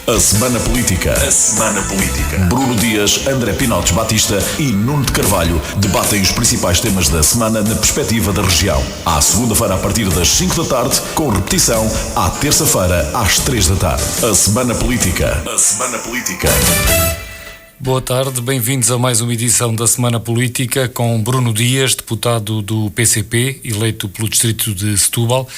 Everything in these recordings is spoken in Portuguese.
A Semana Política. A Semana Política. Bruno Dias, André Pinotes Batista e Nuno de Carvalho debatem os principais temas da semana na perspectiva da região. À segunda-feira a partir das 5 da tarde, com repetição à terça-feira às 3 da tarde. A Semana Política. A Semana Política. Boa tarde, bem-vindos a mais uma edição da Semana Política com Bruno Dias, deputado do PCP, eleito pelo distrito de Setúbal,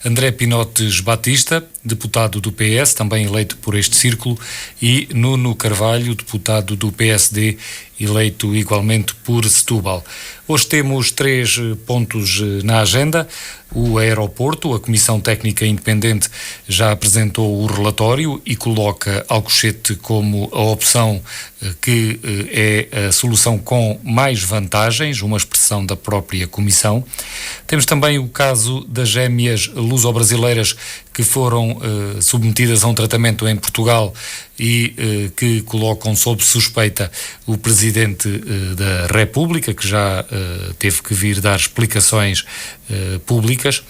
André Pinotes Batista, deputado do PS, também eleito por este círculo, e Nuno Carvalho, deputado do PSD, eleito igualmente por Setúbal. Hoje temos 3 pontos na agenda. O aeroporto, a Comissão Técnica Independente já apresentou o relatório e coloca Alcochete como a opção que é a solução com mais vantagens, uma expressão da própria Comissão. Temos também o caso das gêmeas luso-brasileiras que foram submetidas a um tratamento em Portugal e que colocam sob suspeita o Presidente da República, que já teve que vir dar explicações públicas.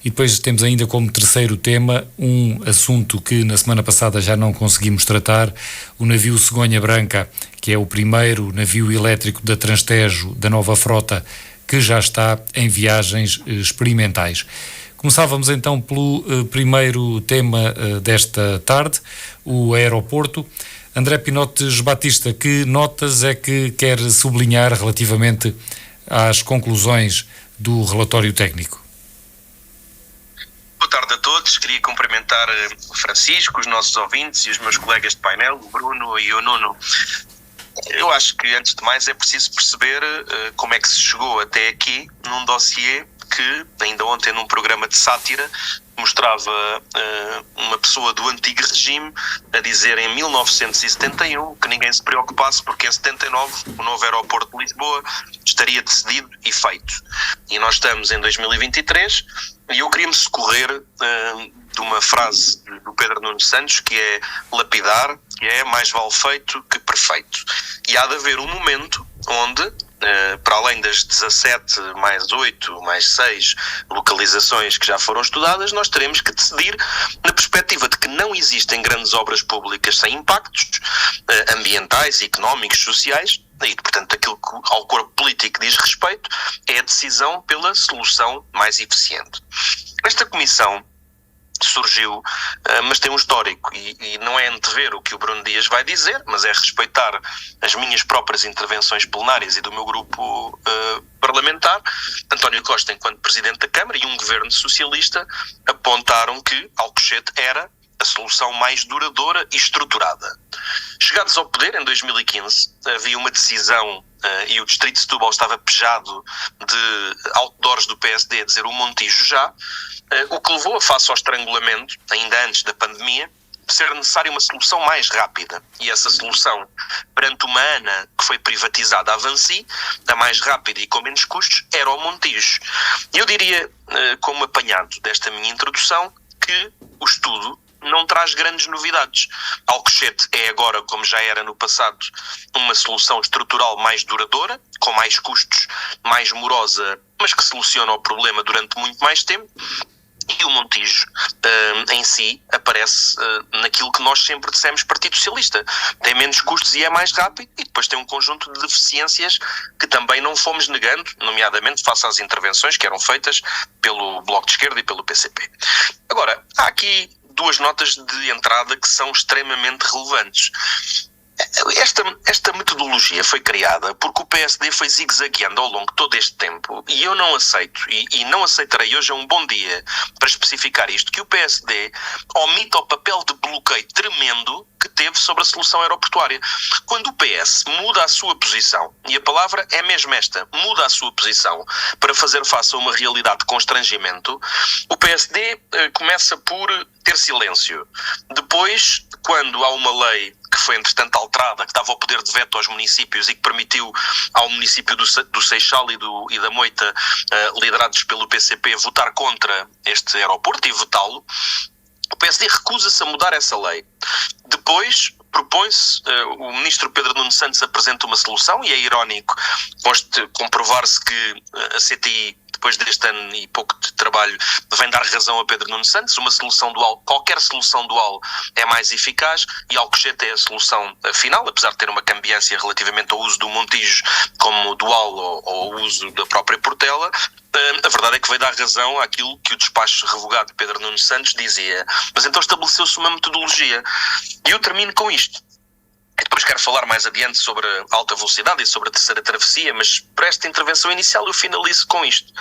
E depois temos ainda como terceiro tema um assunto que na semana passada já não conseguimos tratar, o navio Cegonha Branca, que é o primeiro navio elétrico da Transtejo, da nova frota, que já está em viagens experimentais. Começávamos então pelo primeiro tema desta tarde, o aeroporto. André Pinotes Batista, que notas é que quer sublinhar relativamente às conclusões do relatório técnico? Boa tarde a todos, queria cumprimentar o Francisco, os nossos ouvintes e os meus colegas de painel, o Bruno e o Nuno. Eu acho que, antes de mais, é preciso perceber como é que se chegou até aqui num dossiê que, ainda ontem num programa de sátira, mostrava uma pessoa do antigo regime a dizer em 1971 que ninguém se preocupasse porque em 79 o novo aeroporto de Lisboa estaria decidido e feito. E nós estamos em 2023 e eu queria-me socorrer de uma frase do Pedro Nuno Santos que é lapidar, que é mais vale feito que perfeito. E há de haver um momento onde, para além das 17 mais 8 mais 6 localizações que já foram estudadas, nós teremos que decidir na perspectiva de que não existem grandes obras públicas sem impactos ambientais, económicos, sociais, e portanto aquilo que ao corpo político diz respeito é a decisão pela solução mais eficiente. Esta comissão surgiu, mas tem um histórico e não é antever o que o Bruno Dias vai dizer, mas é respeitar as minhas próprias intervenções plenárias e do meu grupo parlamentar. António Costa, enquanto Presidente da Câmara, e um governo socialista apontaram que Alcochete era a solução mais duradoura e estruturada. Chegados ao poder, em 2015, havia uma decisão e o distrito de Setúbal estava pejado de outdoors do PSD a dizer o Montijo já, o que levou, face ao estrangulamento, ainda antes da pandemia, ser necessária uma solução mais rápida. E essa solução, perante uma ANA que foi privatizada a Vinci, a mais rápida e com menos custos, era o Montijo. E eu diria, como apanhado desta minha introdução, que o estudo não traz grandes novidades. Alcochete é agora, como já era no passado, uma solução estrutural mais duradoura, com mais custos, mais morosa, mas que soluciona o problema durante muito mais tempo. E o Montijo, em si, aparece naquilo que nós sempre dissemos Partido Socialista. Tem menos custos e é mais rápido, e depois tem um conjunto de deficiências que também não fomos negando, nomeadamente face às intervenções que eram feitas pelo Bloco de Esquerda e pelo PCP. Agora, há aqui 2 notas de entrada que são extremamente relevantes. Esta metodologia foi criada porque o PSD foi zigue-zagueando ao longo de todo este tempo e eu não aceito, e não aceitarei hoje, é um bom dia para especificar isto, que o PSD omita o papel de bloqueio tremendo que teve sobre a solução aeroportuária. Quando o PS muda a sua posição, e a palavra é mesmo esta, muda a sua posição para fazer face a uma realidade de constrangimento, o PSD começa por ter silêncio. Depois, quando há uma lei que foi entretanto alterada, que dava o poder de veto aos municípios e que permitiu ao município do Seixal e da Moita, liderados pelo PCP, votar contra este aeroporto e vetá-lo, o PSD recusa-se a mudar essa lei. Depois propõe-se, o ministro Pedro Nuno Santos apresenta uma solução e é irónico comprovar-se que a CTI depois deste ano e pouco de trabalho, vem dar razão a Pedro Nuno Santos. Uma solução dual, qualquer solução dual é mais eficaz, e Alcochete é a solução final, apesar de ter uma cambiância relativamente ao uso do Montijo como dual ou ao uso da própria Portela. A verdade é que veio dar razão àquilo que o despacho revogado de Pedro Nuno Santos dizia. Mas então estabeleceu-se uma metodologia. E eu termino com isto. E depois quero falar mais adiante sobre a alta velocidade e sobre a terceira travessia, mas para esta intervenção inicial eu finalizo com isto.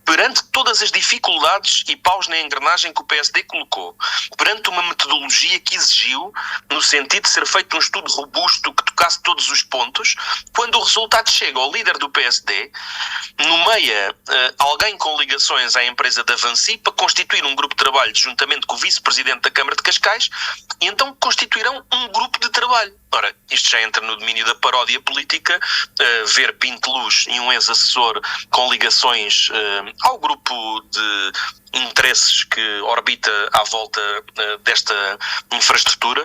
Perante todas as dificuldades e paus na engrenagem que o PSD colocou, perante uma metodologia que exigiu, no sentido de ser feito um estudo robusto que tocasse todos os pontos, quando o resultado chega ao líder do PSD, nomeia alguém com ligações à empresa da Vansi para constituir um grupo de trabalho juntamente com o vice-presidente da Câmara de Cascais, e então constituirão um grupo de trabalho. Ora, isto já entra no domínio da paródia política, ver Pinto Luz e um ex-assessor com ligações ao grupo de interesses que orbita à volta desta infraestrutura,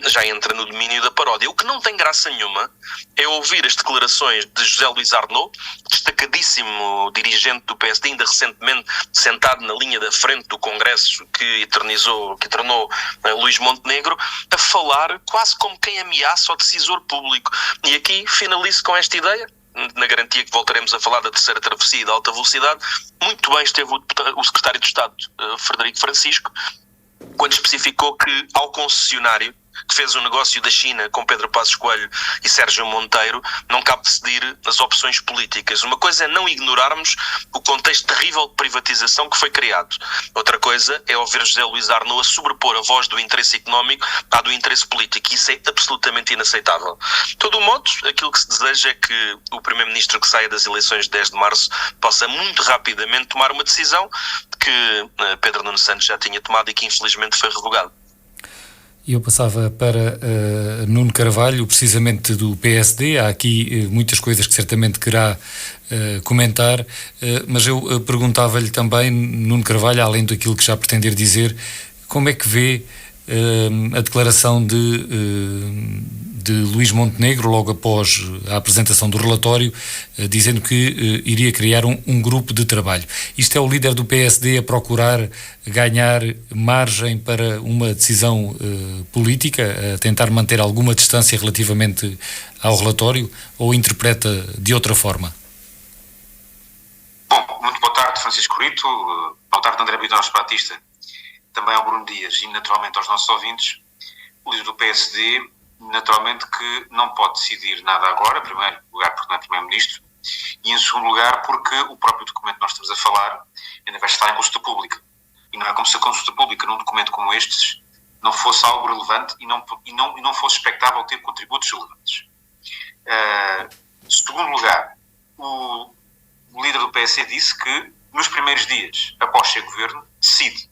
já entra no domínio da paródia. O que não tem graça nenhuma é ouvir as declarações de José Luís Arnaud, destacadíssimo dirigente do PSD, ainda recentemente sentado na linha da frente do Congresso que tornou Luís Montenegro, a falar quase como quem ameaça o decisor público. E aqui finalizo com esta ideia, na garantia que voltaremos a falar da terceira travessia e da alta velocidade. Muito bem esteve o secretário de Estado, Frederico Francisco, quando especificou que ao concessionário que fez o negócio da China com Pedro Passos Coelho e Sérgio Monteiro, não cabe decidir as opções políticas. Uma coisa é não ignorarmos o contexto terrível de privatização que foi criado. Outra coisa é ouvir José Luís Arnaud a sobrepor a voz do interesse económico à do interesse político. Isso é absolutamente inaceitável. De todo modo, aquilo que se deseja é que o Primeiro-Ministro que saia das eleições de 10 de março possa muito rapidamente tomar uma decisão que Pedro Nuno Santos já tinha tomado e que infelizmente foi revogado. E eu passava para Nuno Carvalho, precisamente do PSD. Há aqui muitas coisas que certamente querá comentar, mas eu perguntava-lhe também, Nuno Carvalho, além daquilo que já pretender dizer, como é que vê a declaração de Luís Montenegro, logo após a apresentação do relatório, dizendo que iria criar um grupo de trabalho. Isto é o líder do PSD a procurar ganhar margem para uma decisão política, a tentar manter alguma distância relativamente ao relatório, ou interpreta de outra forma? Bom, muito boa tarde, Francisco Rito, boa tarde, André Pinotes Batista, também ao Bruno Dias e naturalmente aos nossos ouvintes. O líder do PSD, naturalmente que não pode decidir nada agora, em primeiro lugar porque não é Primeiro-Ministro, e em segundo lugar porque o próprio documento que nós estamos a falar ainda vai estar em consulta pública. E não é como se a consulta pública num documento como estes não fosse algo relevante e não fosse expectável ter contributos relevantes. Segundo lugar, o líder do PSD disse que nos primeiros dias após ser governo decide.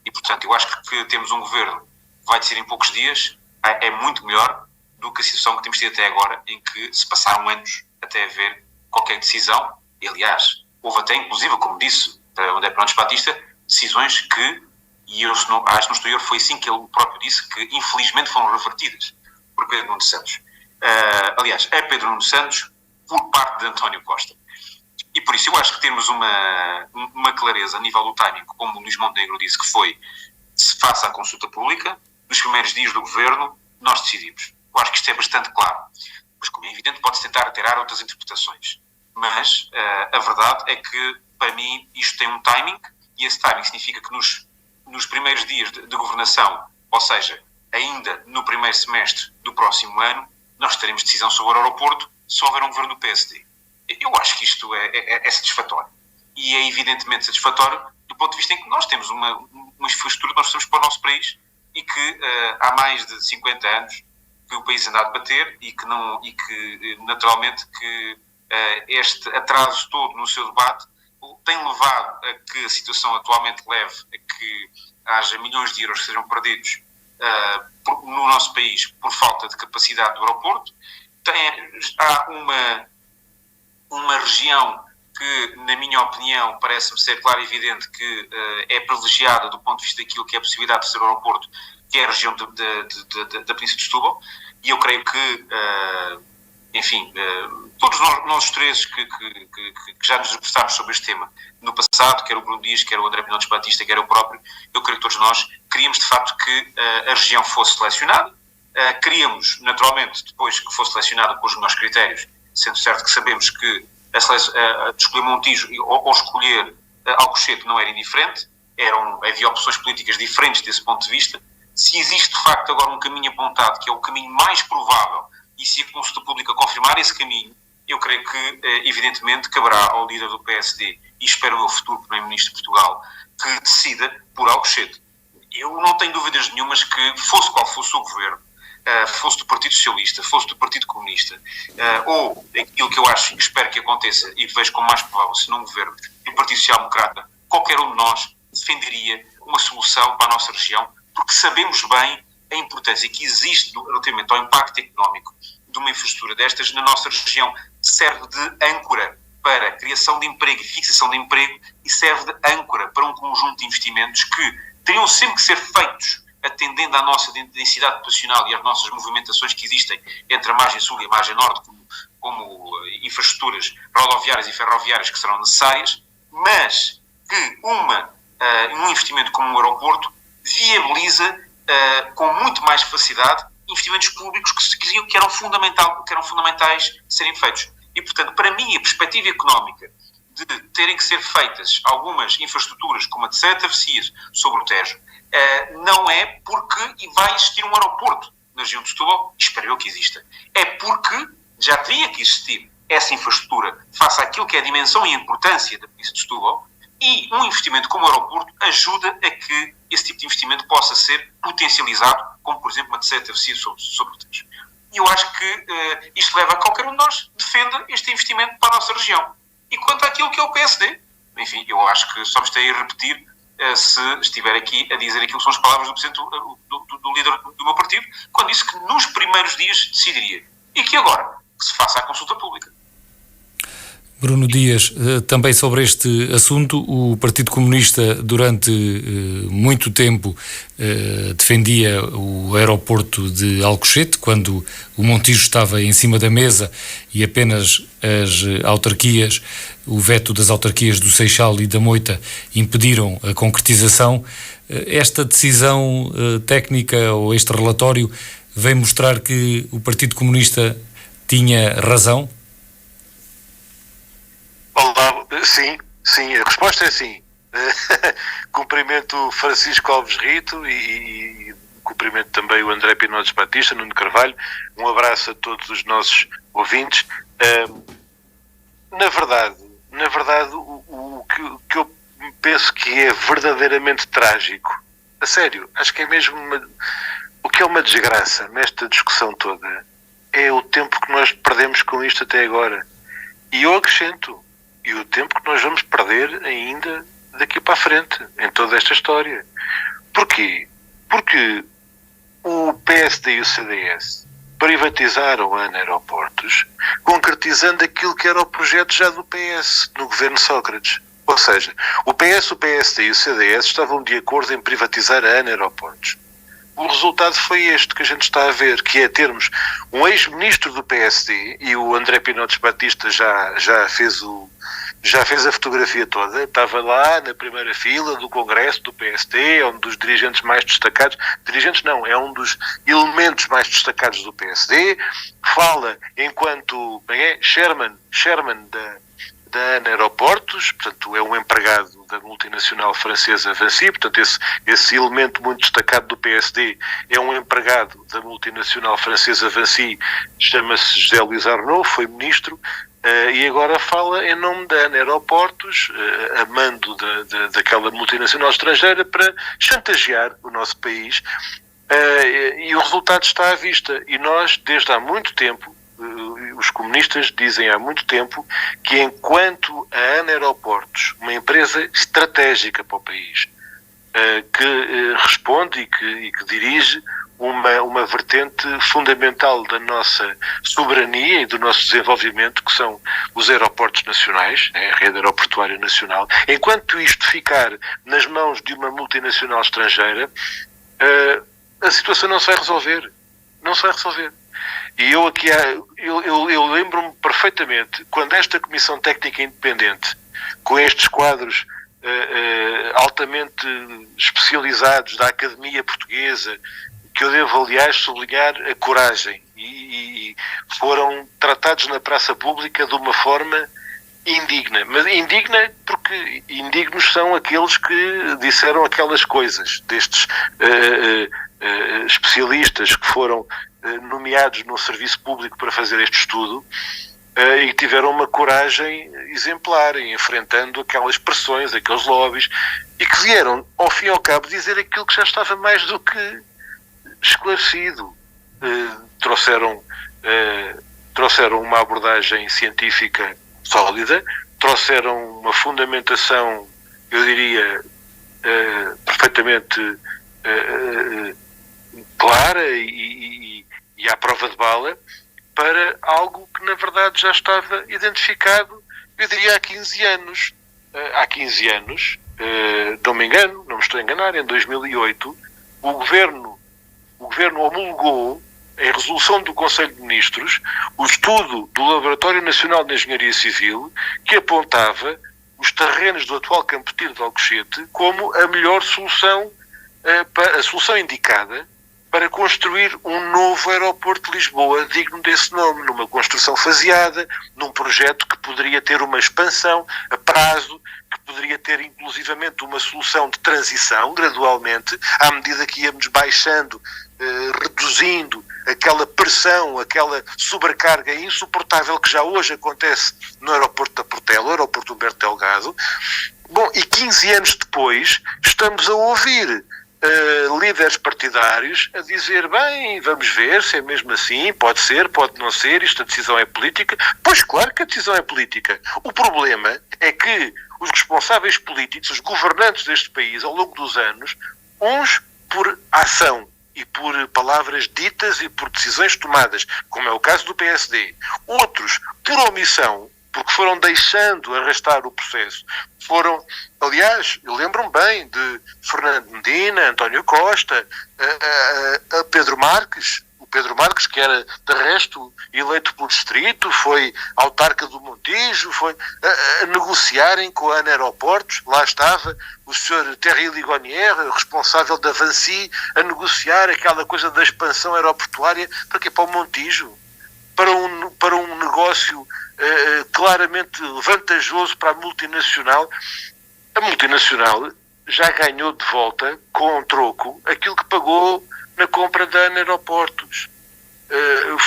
E portanto eu acho que temos um governo que vai decidir em poucos dias é muito melhor do que a situação que temos tido até agora, em que se passaram anos até haver qualquer decisão. E, aliás, houve até, inclusive, como disse André Pinotes Batista, decisões que, e eu acho que no exterior foi assim que ele próprio disse, que infelizmente foram revertidas por Pedro Nuno Santos. Aliás, é Pedro Nuno Santos por parte de António Costa. E por isso eu acho que temos uma clareza a nível do timing, como o Luís Montenegro disse, que foi, se faça a consulta pública, nos primeiros dias do governo, nós decidimos. Eu acho que isto é bastante claro. Pois, como é evidente, pode-se tentar tirar outras interpretações. Mas a verdade é que, para mim, isto tem um timing, e esse timing significa que nos primeiros dias de governação, ou seja, ainda no primeiro semestre do próximo ano, nós teremos decisão sobre o aeroporto se houver um governo do PSD. Eu acho que isto é satisfatório. E é evidentemente satisfatório do ponto de vista em que nós temos uma infraestrutura que nós temos para o nosso país e que há mais de 50 anos que o país anda a debater e que naturalmente que este atraso todo no seu debate tem levado a que a situação atualmente leve a que haja milhões de euros que sejam perdidos no nosso país por falta de capacidade do aeroporto. Há uma região que, na minha opinião, parece-me ser claro e evidente que é privilegiada do ponto de vista daquilo que é a possibilidade de ser o aeroporto, que é a região da Península de Setúbal, e eu creio que enfim, todos nós os três que já nos debruçámos sobre este tema no passado, quer o Bruno Dias, quer o André Pinotes Batista, quer eu próprio, eu creio que todos nós queríamos de facto que a região fosse selecionada. Queríamos, naturalmente, depois que fosse selecionada com os melhores critérios, sendo certo que sabemos que escolher Montijo ou escolher Alcochete não era indiferente, havia opções políticas diferentes desse ponto de vista. Se existe, de facto, agora um caminho apontado, que é o caminho mais provável, e se a consulta pública confirmar esse caminho, eu creio que, evidentemente, caberá ao líder do PSD, e espero eu, futuro Primeiro-Ministro de Portugal, que decida por Alcochete. Eu não tenho dúvidas nenhumas que, fosse qual fosse o governo, fosse do Partido Socialista, fosse do Partido Comunista, ou aquilo que eu acho e espero que aconteça, e vejo como mais provável, se não um governo do Partido Social Democrata, qualquer um de nós defenderia uma solução para a nossa região, porque sabemos bem a importância que existe relativamente ao impacto económico de uma infraestrutura destas na nossa região. Serve de âncora para a criação de emprego e fixação de emprego, e serve de âncora para um conjunto de investimentos que teriam sempre que ser feitos atendendo à nossa densidade populacional e às nossas movimentações que existem entre a margem sul e a margem norte, como infraestruturas rodoviárias e ferroviárias que serão necessárias, mas que um investimento como um aeroporto viabiliza com muito mais facilidade investimentos públicos que eram fundamentais serem feitos. E, portanto, para mim, a perspectiva económica de terem que ser feitas algumas infraestruturas, como a de Santa Travessia sobre o Tejo, não é porque vai existir um aeroporto na região de Setúbal, espero eu que exista. É porque já teria que existir essa infraestrutura face àquilo que é a dimensão e a importância da província de Setúbal, e um investimento como o aeroporto ajuda a que esse tipo de investimento possa ser potencializado, como, por exemplo, uma de Santa Travessia sobre o Tejo. E eu acho que isto leva a qualquer um de nós defenda este investimento para a nossa região. E quanto àquilo que é o PSD, enfim, eu acho que só me estou a repetir se estiver aqui a dizer aquilo que são as palavras do presidente do líder do meu partido, quando disse que nos primeiros dias decidiria. E que agora que se faça a consulta pública. Bruno Dias, também sobre este assunto, o Partido Comunista durante muito tempo defendia o aeroporto de Alcochete, quando o Montijo estava em cima da mesa e apenas as autarquias, o veto das autarquias do Seixal e da Moita impediram a concretização. Esta decisão técnica ou este relatório vem mostrar que o Partido Comunista tinha razão? Olá, sim, a resposta é sim. Cumprimento Francisco Alves Rito e cumprimento também o André Pinotes Batista, Nuno Carvalho. Um abraço a todos os nossos ouvintes. Na verdade, o que eu penso que é verdadeiramente trágico, a sério, acho que é mesmo o que é uma desgraça nesta discussão toda, é o tempo que nós perdemos com isto até agora. E eu acrescento, e o tempo que nós vamos perder ainda daqui para a frente, em toda esta história. Porquê? Porque o PSD e o CDS privatizaram a ANA Aeroportos, concretizando aquilo que era o projeto já do PS, no governo Sócrates. Ou seja, o PS, o PSD e o CDS estavam de acordo em privatizar a ANA Aeroportos. O resultado foi este que a gente está a ver, que é termos um ex-ministro do PSD, e o André Pinotes Batista já fez a fotografia toda, estava lá na primeira fila do Congresso do PSD, é um dos dirigentes mais destacados, é um dos elementos mais destacados do PSD, fala enquanto chairman da ANA Aeroportos, portanto é um empregado da multinacional francesa Vinci, portanto esse elemento muito destacado do PSD é um empregado da multinacional francesa Vinci, chama-se José Luís Arnaud, foi ministro, e agora fala em nome da ANA Aeroportos, a mando daquela multinacional estrangeira, para chantagear o nosso país, e o resultado está à vista, e nós desde há muito tempo, os comunistas dizem há muito tempo que enquanto a ANA Aeroportos, uma empresa estratégica para o país, que responde e que dirige uma vertente fundamental da nossa soberania e do nosso desenvolvimento, que são os aeroportos nacionais, a rede aeroportuária nacional, enquanto isto ficar nas mãos de uma multinacional estrangeira, a situação não se vai resolver. Não se vai resolver. E eu lembro-me perfeitamente, quando esta Comissão Técnica Independente, com estes quadros altamente especializados da Academia Portuguesa, que eu devo, aliás, sublinhar a coragem, e foram tratados na praça pública de uma forma indigna. Mas indigna porque indignos são aqueles que disseram aquelas coisas, destes especialistas que foram nomeados no serviço público para fazer este estudo, e tiveram uma coragem exemplar, enfrentando aquelas pressões, aqueles lobbies, e que vieram, ao fim e ao cabo, dizer aquilo que já estava mais do que esclarecido. Trouxeram uma abordagem científica sólida, trouxeram uma fundamentação, eu diria, perfeitamente clara e à prova de bala, para algo que na verdade já estava identificado, eu diria, há 15 anos. Há 15 anos, não me engano, não me estou a enganar, em 2008, o Governo homologou, em resolução do Conselho de Ministros, o estudo do Laboratório Nacional de Engenharia Civil, que apontava os terrenos do atual Campo de Tiro de Alcochete como a melhor solução, a solução indicada para construir um novo aeroporto de Lisboa digno desse nome, numa construção faseada, num projeto que poderia ter uma expansão a prazo, que poderia ter inclusivamente uma solução de transição, gradualmente, à medida que íamos baixando, reduzindo aquela pressão, aquela sobrecarga insuportável que já hoje acontece no aeroporto da Portela, o aeroporto Humberto Delgado. Bom, e 15 anos depois estamos a ouvir líderes partidários a dizer, bem, vamos ver se é mesmo assim, pode ser, pode não ser, isto a decisão é política. Pois claro que a decisão é política. O problema é que os responsáveis políticos, os governantes deste país, ao longo dos anos, uns por ação e por palavras ditas e por decisões tomadas, como é o caso do PSD, outros por omissão, porque foram deixando arrastar o processo. Foram, aliás, eu lembro-me bem de Fernando Medina, António Costa, a Pedro Marques, o Pedro Marques, que era, de resto, eleito pelo distrito, foi autarca do Montijo, foi a negociarem com a ANA Aeroportos, lá estava o Sr. Thierry Ligonier, responsável da Vinci, a negociar aquela coisa da expansão aeroportuária, para quê? Para o Montijo, para um negócio claramente vantajoso para a multinacional. A multinacional já ganhou de volta, com um troco, aquilo que pagou na compra da ANA Aeroportos.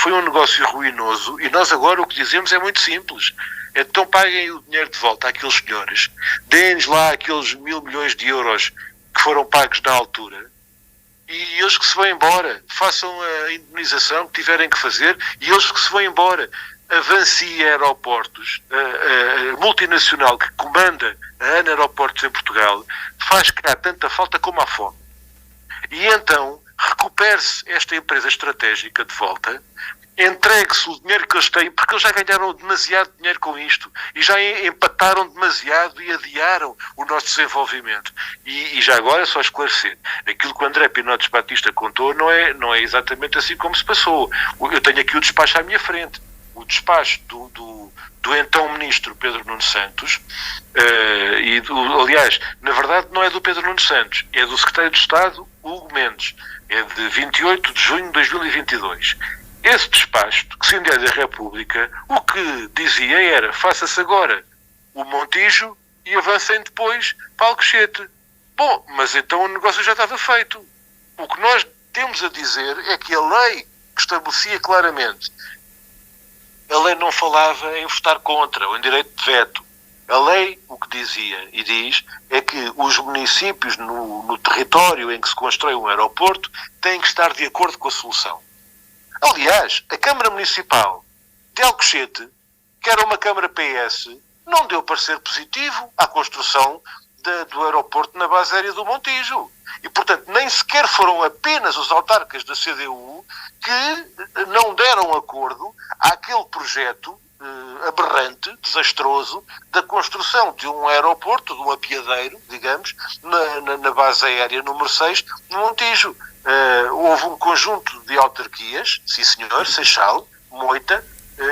Foi um negócio ruinoso e nós agora o que dizemos é muito simples. Então paguem o dinheiro de volta àqueles senhores, deem-nos lá aqueles 1.000 milhões de euros que foram pagos na altura, e eles que se vão embora, façam a indemnização que tiverem que fazer, e eles que se vão embora. A Vinci Aeroportos, a multinacional que comanda a ANA Aeroportos em Portugal, faz cá tanta falta como há fome. E então, recupere-se esta empresa estratégica de volta, entregue-se o dinheiro que eles têm, porque eles já ganharam demasiado dinheiro com isto, e já empataram demasiado e adiaram o nosso desenvolvimento. E já agora, só esclarecer, aquilo que o André Pinotes Batista contou não é exatamente assim como se passou. Eu tenho aqui o despacho à minha frente. O despacho do então ministro Pedro Nuno Santos, aliás, na verdade não é do Pedro Nuno Santos, é do secretário de Estado Hugo Mendes, é de 28 de junho de 2022. Esse despacho, que se enviou da República, o que dizia era, faça-se agora o Montijo e avancem depois para Alcochete. Bom, mas então o negócio já estava feito. O que nós temos a dizer é que a lei que estabelecia claramente, a lei não falava em votar contra ou em direito de veto. A lei o que dizia e diz é que os municípios no território em que se constrói um aeroporto têm que estar de acordo com a solução. Aliás, a Câmara Municipal de Alcochete, que era uma Câmara PS, não deu parecer positivo à construção do aeroporto na base aérea do Montijo. E, portanto, nem sequer foram apenas os autarcas da CDU que não deram acordo àquele projeto aberrante, desastroso, da construção de um aeroporto, de um apiadeiro, digamos, na base aérea número 6, no Montijo. Houve um conjunto de autarquias, sim senhor, Seixal, Moita,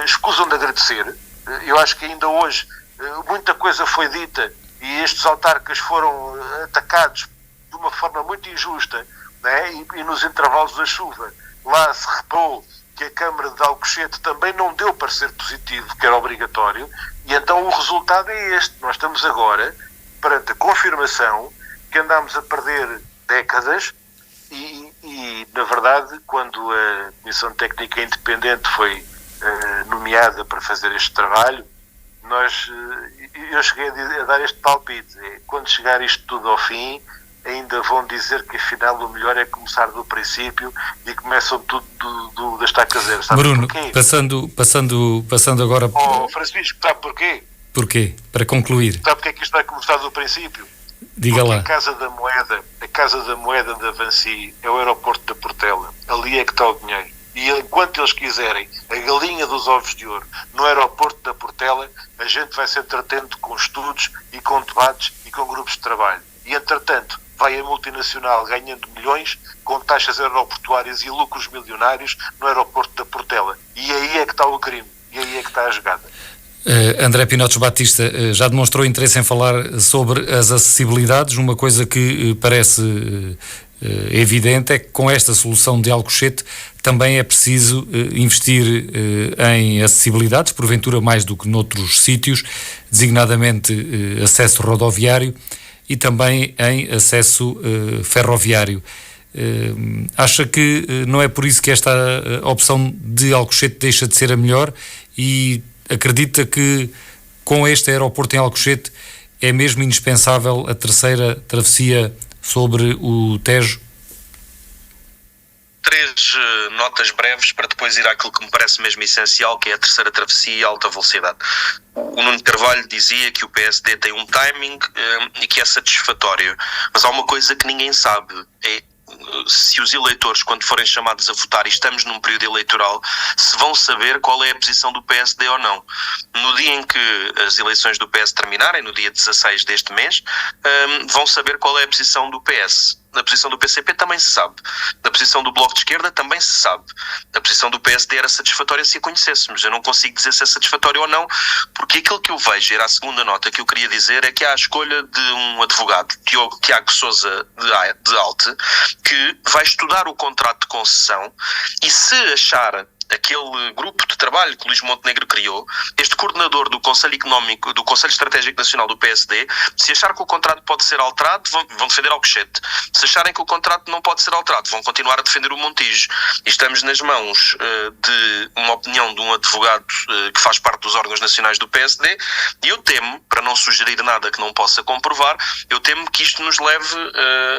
escusam de agradecer. Eu acho que ainda hoje muita coisa foi dita e estes autarcas foram atacados de uma forma muito injusta, né? E nos intervalos da chuva lá se reparou que a Câmara de Alcochete também não deu parecer positivo, que era obrigatório, e então o resultado é este. Nós estamos agora perante a confirmação que andámos a perder décadas e na verdade, quando a Comissão Técnica Independente foi nomeada para fazer este trabalho, eu cheguei a dar este palpite. Quando chegar isto tudo ao fim, ainda vão dizer que afinal o melhor é começar do princípio e começam tudo da estaca zero. Sabe Bruno, porquê? passando agora... Francisco, sabe porquê? Porquê? Para concluir. Sabe porque é que isto vai começar do princípio? Diga Porque lá. a Casa da Moeda da Vancy é o aeroporto da Portela. Ali é que está o dinheiro. E enquanto eles quiserem a galinha dos ovos de ouro no aeroporto da Portela, a gente vai se entretendo com estudos e com debates e com grupos de trabalho. E entretanto, vai a multinacional ganhando milhões com taxas aeroportuárias e lucros milionários no aeroporto da Portela. E aí é que está o crime. E aí é que está a jogada. André Pinotes Batista já demonstrou interesse em falar sobre as acessibilidades. Uma coisa que parece evidente é que com esta solução de Alcochete também é preciso investir em acessibilidades, porventura mais do que noutros sítios, designadamente acesso rodoviário e também em acesso ferroviário. Acha que não é por isso que esta opção de Alcochete deixa de ser a melhor e acredita que com este aeroporto em Alcochete é mesmo indispensável a terceira travessia sobre o Tejo? 3 notas breves para depois ir àquilo que me parece mesmo essencial, que é a terceira travessia e alta velocidade. O Nuno Carvalho dizia que o PSD tem um timing e que é satisfatório, mas há uma coisa que ninguém sabe, é se os eleitores, quando forem chamados a votar, e estamos num período eleitoral, se vão saber qual é a posição do PSD ou não. No dia em que as eleições do PS terminarem, no dia 16 deste mês, vão saber qual é a posição do PS. Na posição do PCP também se sabe. Na posição do Bloco de Esquerda também se sabe. A posição do PSD era satisfatória se a conhecêssemos. Eu não consigo dizer se é satisfatória ou não, porque aquilo que eu vejo, era a segunda nota que eu queria dizer, é que há a escolha de um advogado, Tiago Sousa de Alte, que vai estudar o contrato de concessão e se achar aquele grupo de trabalho que o Luís Montenegro criou, este coordenador do Conselho Económico, do Conselho Estratégico Nacional do PSD, se achar que o contrato pode ser alterado, vão defender Alcochete. Se acharem que o contrato não pode ser alterado, vão continuar a defender o Montijo. E estamos nas mãos de uma opinião de um advogado que faz parte dos órgãos nacionais do PSD, e eu temo, para não sugerir nada que não possa comprovar, eu temo que isto nos leve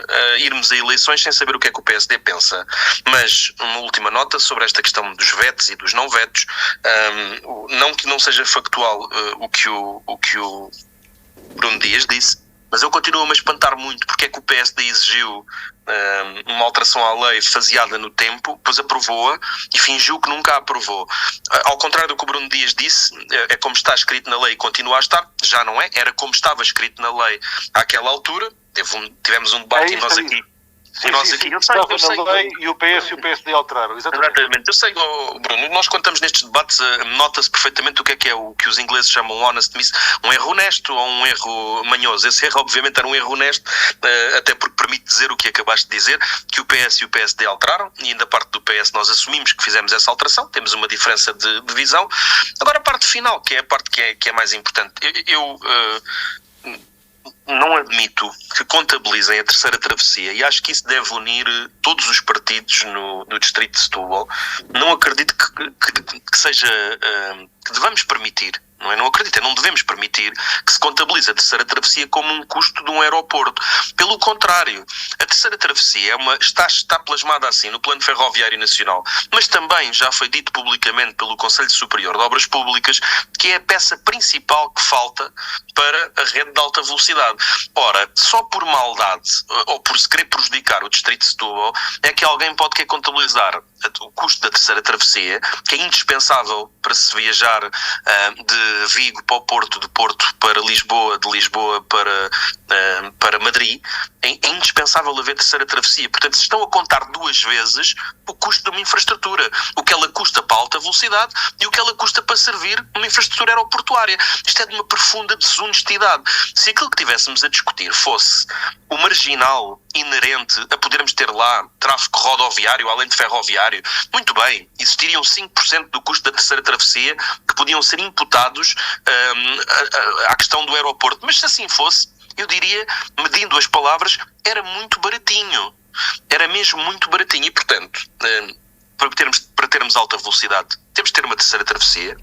a irmos a eleições sem saber o que é que o PSD pensa. Mas, uma última nota sobre esta questão dos vetos e dos não vetos, não que não seja factual o que o Bruno Dias disse, mas eu continuo a me espantar muito porque é que o PSD exigiu uma alteração à lei faseada no tempo, depois aprovou-a e fingiu que nunca a aprovou. Ao contrário do que o Bruno Dias disse, é como está escrito na lei e continua a estar, já não é, era como estava escrito na lei àquela altura. Tivemos um debate e nós aqui. Sim, estava na lei e o PS e o PSD alteraram. Exatamente. Eu sei, Bruno, nós quando estamos nestes debates nota-se perfeitamente o que é o que os ingleses chamam honest miss, um erro honesto ou um erro manhoso. Esse erro obviamente era um erro honesto, até porque permite dizer o que acabaste de dizer, que o PS e o PSD alteraram, e ainda parte do PS nós assumimos que fizemos essa alteração, temos uma diferença de visão. Agora a parte final, que é a parte que é mais importante. Eu não admito que contabilizem a terceira travessia e acho que isso deve unir todos os partidos no distrito de Setúbal. Não acredito que seja que devamos permitir Não é? Não acredito, não devemos permitir que se contabilize a terceira travessia como um custo de um aeroporto. Pelo contrário, a terceira travessia está plasmada assim no Plano Ferroviário Nacional, mas também já foi dito publicamente pelo Conselho Superior de Obras Públicas que é a peça principal que falta para a rede de alta velocidade. Ora, só por maldade ou por se querer prejudicar o Distrito de Setúbal é que alguém pode querer contabilizar o custo da terceira travessia, que é indispensável para se viajar de Vigo para o Porto, de Porto para Lisboa, de Lisboa para Madrid. É indispensável haver terceira travessia. Portanto, se estão a contar duas vezes o custo de uma infraestrutura, o que ela custa para a alta velocidade e o que ela custa para servir uma infraestrutura aeroportuária. Isto é de uma profunda desonestidade. Se aquilo que tivéssemos a discutir fosse o marginal inerente a podermos ter lá tráfego rodoviário além de ferroviário, muito bem, existiriam 5% do custo da terceira travessia que podiam ser imputados à questão do aeroporto. Mas se assim fosse, eu diria, medindo as palavras, era muito baratinho. Era mesmo muito baratinho. E, portanto, para termos alta velocidade, temos de ter uma terceira travessia.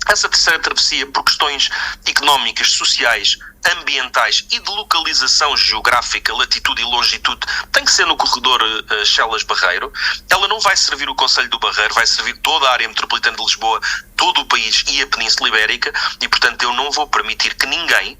Essa terceira travessia, por questões económicas, sociais, ambientais e de localização geográfica, latitude e longitude, tem que ser no corredor Chelas-Barreiro. Ela não vai servir o Concelho do Barreiro, vai servir toda a área metropolitana de Lisboa, todo o país e a Península Ibérica, e portanto eu não vou permitir que ninguém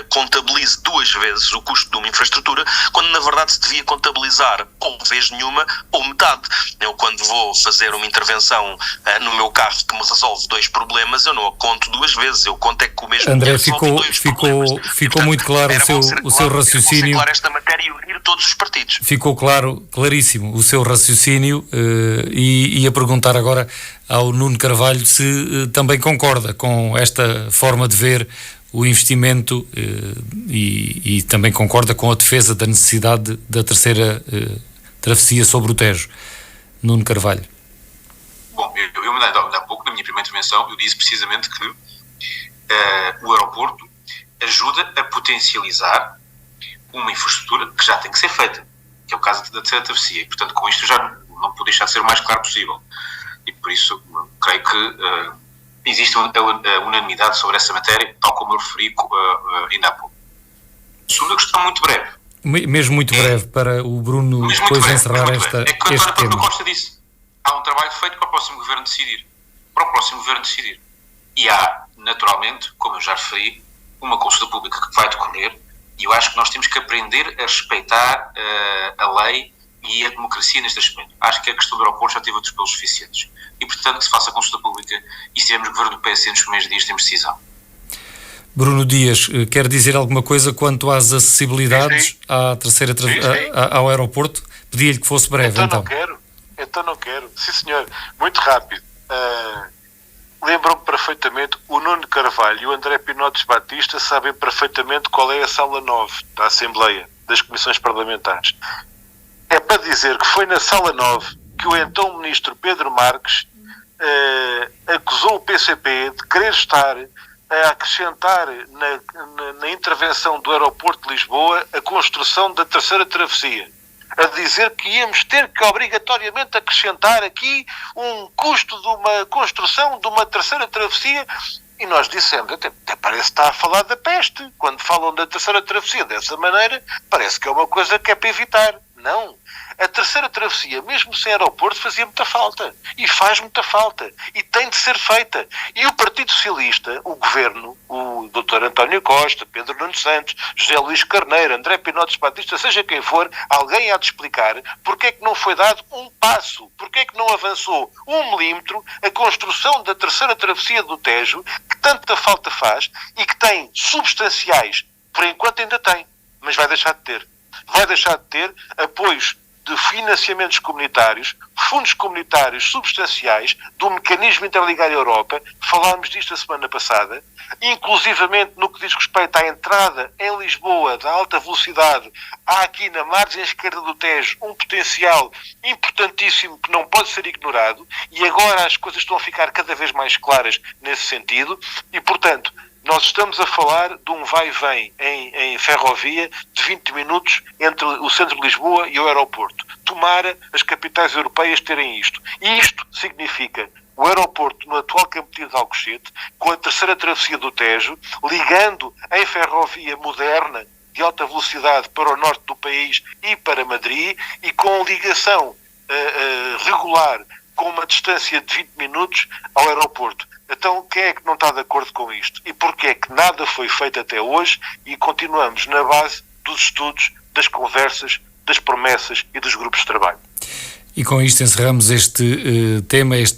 contabilize duas vezes o custo de uma infraestrutura, quando na verdade se devia contabilizar ou vez nenhuma ou metade. Eu, quando vou fazer uma intervenção no meu carro que me resolve dois problemas, eu não a conto duas vezes, eu conto é que o mesmo André, ficou muito claro o seu raciocínio. Esta matéria e unir todos os partidos. Ficou claríssimo o seu raciocínio, e a perguntar agora ao Nuno Carvalho se também concorda com esta forma de ver o investimento e também concorda com a defesa da necessidade da terceira travessia sobre o Tejo. Nuno Carvalho. Bom, eu há pouco, na minha primeira intervenção, eu disse precisamente que o aeroporto ajuda a potencializar uma infraestrutura que já tem que ser feita, que é o caso da terceira travessia. E, portanto, com isto já não pode deixar de ser o mais claro possível. E por isso, creio que existe a unanimidade sobre essa matéria, tal como eu referi ainda há pouco. Segunda questão, muito breve. Mesmo muito breve, para o Bruno depois encerrar este tema. É que António Costa disse, há um trabalho feito para o próximo governo decidir. E há, naturalmente, como eu já referi, uma consulta pública que vai decorrer, e eu acho que nós temos que aprender a respeitar a lei e a democracia neste aspecto. Acho que a questão do aeroporto já teve outros pelos suficientes. E, portanto, que se faça a consulta pública e se tivermos governo do PS nos primeiros dias, temos decisão. Bruno Dias, quer dizer alguma coisa quanto às acessibilidades à terceira ao aeroporto? Pedia-lhe que fosse breve, então. Não quero. Sim, senhor. Muito rápido. Lembram-me perfeitamente, o Nuno Carvalho e o André Pinotes Batista sabem perfeitamente qual é a sala 9 da Assembleia, das Comissões Parlamentares. É para dizer que foi na sala 9 que o então ministro Pedro Marques acusou o PCP de querer estar a acrescentar na intervenção do aeroporto de Lisboa a construção da terceira travessia. A dizer que íamos ter que obrigatoriamente acrescentar aqui um custo de uma construção de uma terceira travessia. E nós dissemos, até parece que está a falar da peste. Quando falam da terceira travessia dessa maneira, parece que é uma coisa que é para evitar. Não. A terceira travessia, mesmo sem aeroporto, fazia muita falta. E faz muita falta. E tem de ser feita. E o Partido Socialista, o Governo, o Dr. António Costa, Pedro Nuno Santos, José Luís Carneiro, André Pinotes Batista, seja quem for, alguém há de explicar porque é que não foi dado um passo, porque é que não avançou 1 milímetro a construção da terceira travessia do Tejo, que tanta falta faz e que tem substanciais, por enquanto ainda tem, mas vai deixar de ter. Vai deixar de ter apoios de financiamentos comunitários, fundos comunitários substanciais do mecanismo interligado à Europa. Falámos disto a semana passada, inclusivamente no que diz respeito à entrada em Lisboa da alta velocidade. Há aqui na margem esquerda do Tejo um potencial importantíssimo que não pode ser ignorado, e agora as coisas estão a ficar cada vez mais claras nesse sentido, e portanto nós estamos a falar de um vai-vem em ferrovia de 20 minutos entre o centro de Lisboa e o aeroporto. Tomara as capitais europeias terem isto. E isto significa o aeroporto no atual Campo de Alcochete, com a terceira travessia do Tejo, ligando em ferrovia moderna de alta velocidade para o norte do país e para Madrid, e com ligação regular, com uma distância de 20 minutos ao aeroporto. Então, quem é que não está de acordo com isto? E porquê é que nada foi feito até hoje e continuamos na base dos estudos, das conversas, das promessas e dos grupos de trabalho? E com isto encerramos este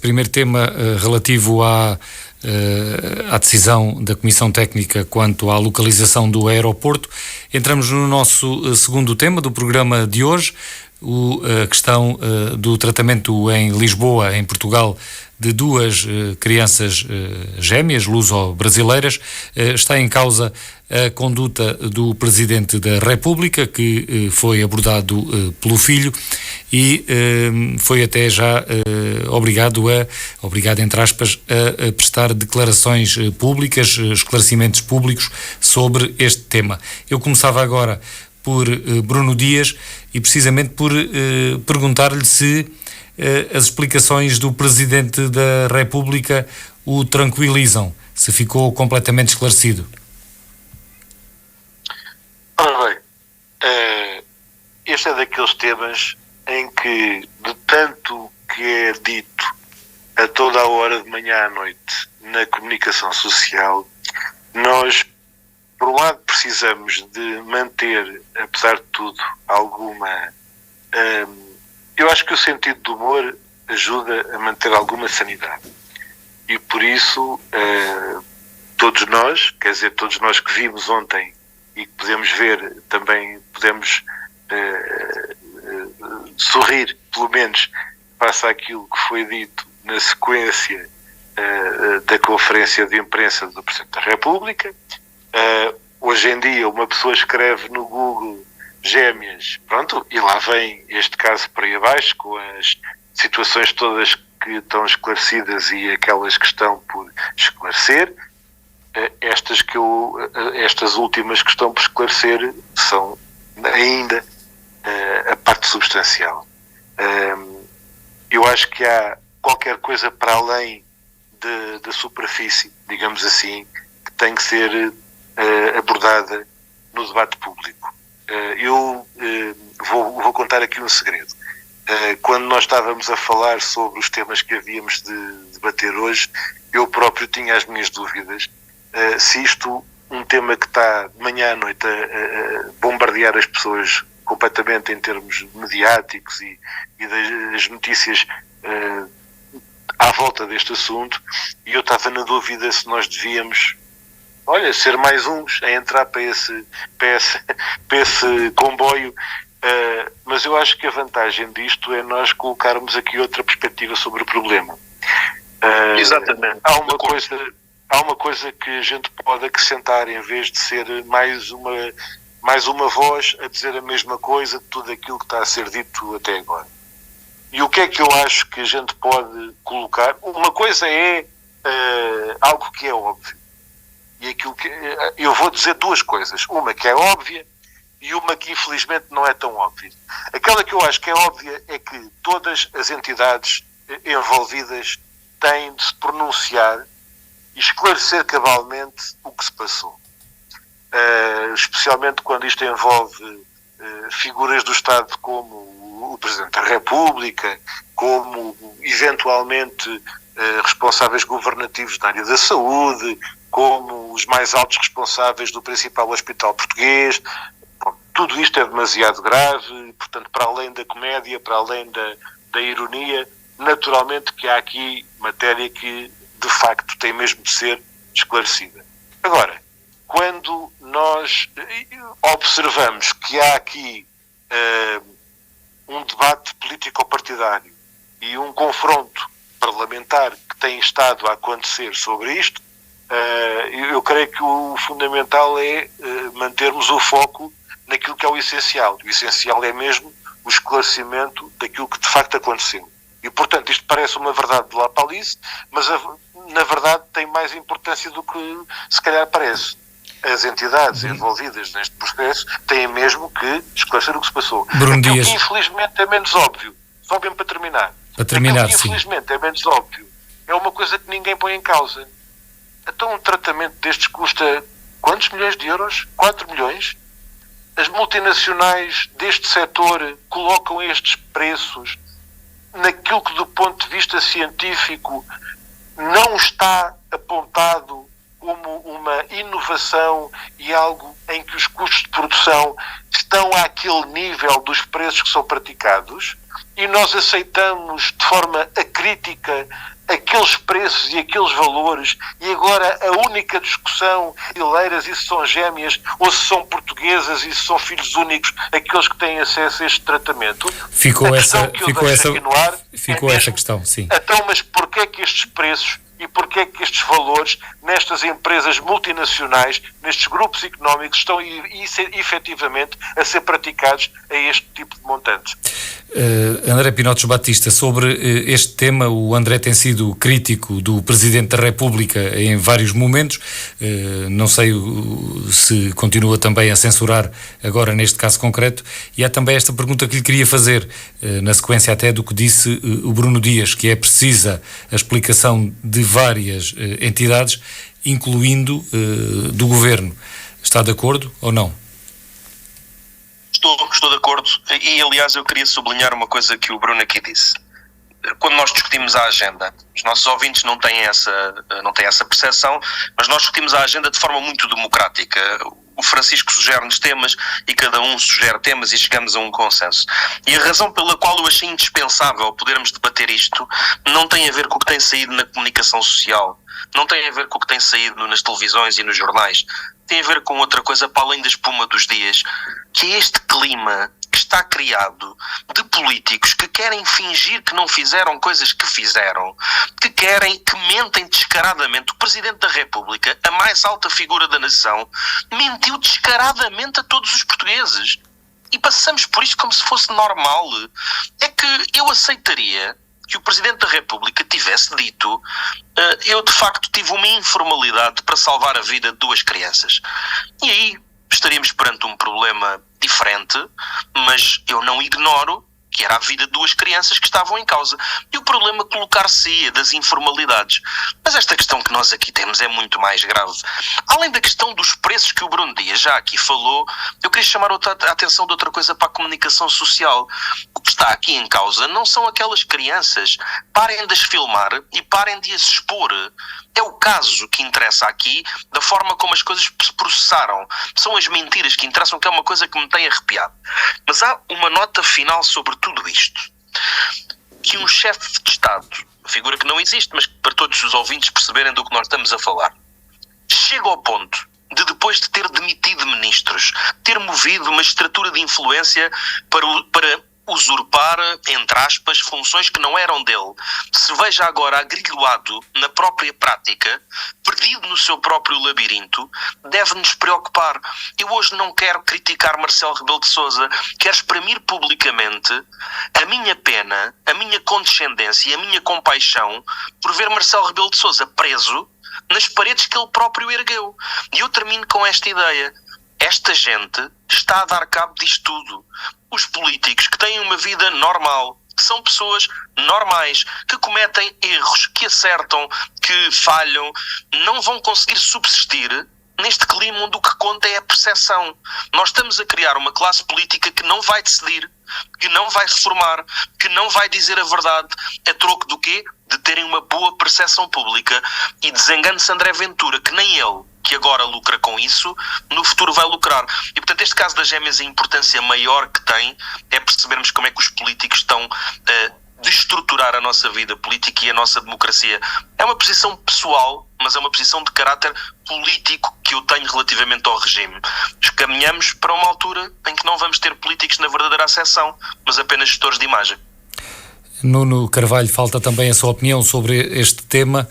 primeiro tema relativo à decisão da Comissão Técnica quanto à localização do aeroporto. Entramos no nosso segundo tema do programa de hoje, a questão do tratamento em Lisboa, em Portugal, de duas crianças gêmeas, luso-brasileiras. Está em causa a conduta do Presidente da República, que foi abordado pelo filho e foi até já obrigado, entre aspas, a prestar declarações públicas, esclarecimentos públicos sobre este tema. Eu começava agora por Bruno Dias e precisamente por perguntar-lhe se as explicações do Presidente da República o tranquilizam, se ficou completamente esclarecido. Ora bem, este é daqueles temas em que, de tanto que é dito a toda a hora, de manhã à noite, na comunicação social, nós, por um lado, precisamos de manter, apesar de tudo, alguma... eu acho que o sentido do humor ajuda a manter alguma sanidade. E por isso, todos nós que vimos ontem e que podemos ver, também podemos sorrir, pelo menos, face àquilo que foi dito na sequência da conferência de imprensa do Presidente da República. Hoje em dia, uma pessoa escreve no Google gêmeas, pronto, e lá vem este caso por aí abaixo, com as situações todas que estão esclarecidas e aquelas que estão por esclarecer. Estas últimas que estão por esclarecer são ainda a parte substancial. Eu acho que há qualquer coisa para além da superfície, digamos assim, que tem que ser abordada no debate público. Eu vou contar aqui um segredo. Quando nós estávamos a falar sobre os temas que havíamos de debater hoje, eu próprio tinha as minhas dúvidas se isto, um tema que está de manhã à noite a bombardear as pessoas completamente em termos mediáticos e das notícias à volta deste assunto, e eu estava na dúvida se nós devíamos ser mais uns a entrar para esse comboio, mas eu acho que a vantagem disto é nós colocarmos aqui outra perspectiva sobre o problema. Exatamente. Há uma coisa que a gente pode acrescentar, em vez de ser mais uma voz a dizer a mesma coisa de tudo aquilo que está a ser dito até agora. E o que é que eu acho que a gente pode colocar? Uma coisa é algo que é óbvio. E aquilo que eu vou dizer duas coisas. Uma que é óbvia e uma que infelizmente não é tão óbvia. Aquela que eu acho que é óbvia é que todas as entidades envolvidas têm de se pronunciar e esclarecer cabalmente o que se passou. Especialmente quando isto envolve figuras do Estado como o Presidente da República, como eventualmente responsáveis governativos na área da saúde, como os mais altos responsáveis do principal hospital português. Bom, tudo isto é demasiado grave, portanto, para além da comédia, para além da ironia, naturalmente que há aqui matéria que, de facto, tem mesmo de ser esclarecida. Agora, quando nós observamos que há aqui um debate político-partidário e um confronto parlamentar que tem estado a acontecer sobre isto, eu creio que o fundamental é mantermos o foco naquilo que é o essencial. O essencial é mesmo o esclarecimento daquilo que de facto aconteceu. E, portanto, isto parece uma verdade de lapalice, mas na verdade tem mais importância do que se calhar parece. As entidades envolvidas neste processo têm mesmo que esclarecer o que se passou. Bruno Aquilo Dias. que infelizmente é menos óbvio, só mesmo para terminar. Para terminar, Aquilo que sim. infelizmente é menos óbvio é uma coisa que ninguém põe em causa. Então um tratamento destes custa quantos milhões de euros? 4 milhões? As multinacionais deste setor colocam estes preços naquilo que do ponto de vista científico não está apontado como uma inovação e algo em que os custos de produção estão àquele nível dos preços que são praticados, e nós aceitamos de forma acrítica aqueles preços e aqueles valores, e agora a única discussão brasileiras e se são gêmeas ou se são portuguesas e se são filhos únicos aqueles que têm acesso a este tratamento. Ficou essa questão, sim. Então, mas porquê é que estes preços e porquê é que estes valores nestas empresas multinacionais, nestes grupos económicos, estão efetivamente a ser praticados a este tipo de montantes? André Pinotes Batista, sobre este tema, o André tem sido crítico do Presidente da República em vários momentos, não sei se continua também a censurar agora neste caso concreto, e há também esta pergunta que lhe queria fazer, na sequência até do que disse o Bruno Dias, que é precisa a explicação de várias entidades, incluindo do Governo. Está de acordo ou não? Estou de acordo, e aliás eu queria sublinhar uma coisa que o Bruno aqui disse. Quando nós discutimos a agenda, os nossos ouvintes não têm essa percepção, mas nós discutimos a agenda de forma muito democrática. O Francisco sugere-nos temas e cada um sugere temas e chegamos a um consenso. E a razão pela qual eu achei indispensável podermos debater isto não tem a ver com o que tem saído na comunicação social, não tem a ver com o que tem saído nas televisões e nos jornais, tem a ver com outra coisa para além da espuma dos dias, que é este clima que está criado de políticos que querem fingir que não fizeram coisas que fizeram, que mentem descaradamente. O Presidente da República, a mais alta figura da nação, mentiu descaradamente a todos os portugueses. E passamos por isto como se fosse normal. É que eu aceitaria que o Presidente da República tivesse dito: eu de facto tive uma informalidade para salvar a vida de 2 crianças. E aí estaríamos perante um problema diferente, mas eu não ignoro que era a vida de 2 crianças que estavam em causa. E o problema colocar-se-ia das informalidades. Mas esta questão que nós aqui temos é muito mais grave. Além da questão dos preços que o Bruno Dias já aqui falou, eu queria chamar a atenção de outra coisa para a comunicação social. O que está aqui em causa não são aquelas crianças. Parem de as filmar e parem de as expor. É o caso que interessa aqui, da forma como as coisas se processaram. São as mentiras que interessam, que é uma coisa que me tem arrepiado. Mas há uma nota final sobre tudo isto. Que um chefe de Estado, uma figura que não existe, mas para todos os ouvintes perceberem do que nós estamos a falar, chega ao ponto de, depois de ter demitido ministros, ter movido uma estrutura de influência para usurpar, entre aspas, funções que não eram dele, se veja agora agrilhoado na própria prática, perdido no seu próprio labirinto, deve-nos preocupar. Eu hoje não quero criticar Marcelo Rebelo de Sousa, quero exprimir publicamente a minha pena, a minha condescendência e a minha compaixão por ver Marcelo Rebelo de Sousa preso nas paredes que ele próprio ergueu. E eu termino com esta ideia. Esta gente está a dar cabo disto tudo. Os políticos que têm uma vida normal, que são pessoas normais, que cometem erros, que acertam, que falham, não vão conseguir subsistir neste clima onde o que conta é a percepção. Nós estamos a criar uma classe política que não vai decidir, que não vai reformar, que não vai dizer a verdade, a troco do quê? De terem uma boa percepção pública. E desengane-se André Ventura, que nem ele, que agora lucra com isso, no futuro vai lucrar. E, portanto, este caso das gêmeas, a importância maior que tem é percebermos como é que os políticos estão a destruturar a nossa vida política e a nossa democracia. É uma posição pessoal, mas é uma posição de caráter político que eu tenho relativamente ao regime. Caminhamos para uma altura em que não vamos ter políticos na verdadeira acessão, mas apenas gestores de imagem. Nuno Carvalho, falta também a sua opinião sobre este tema.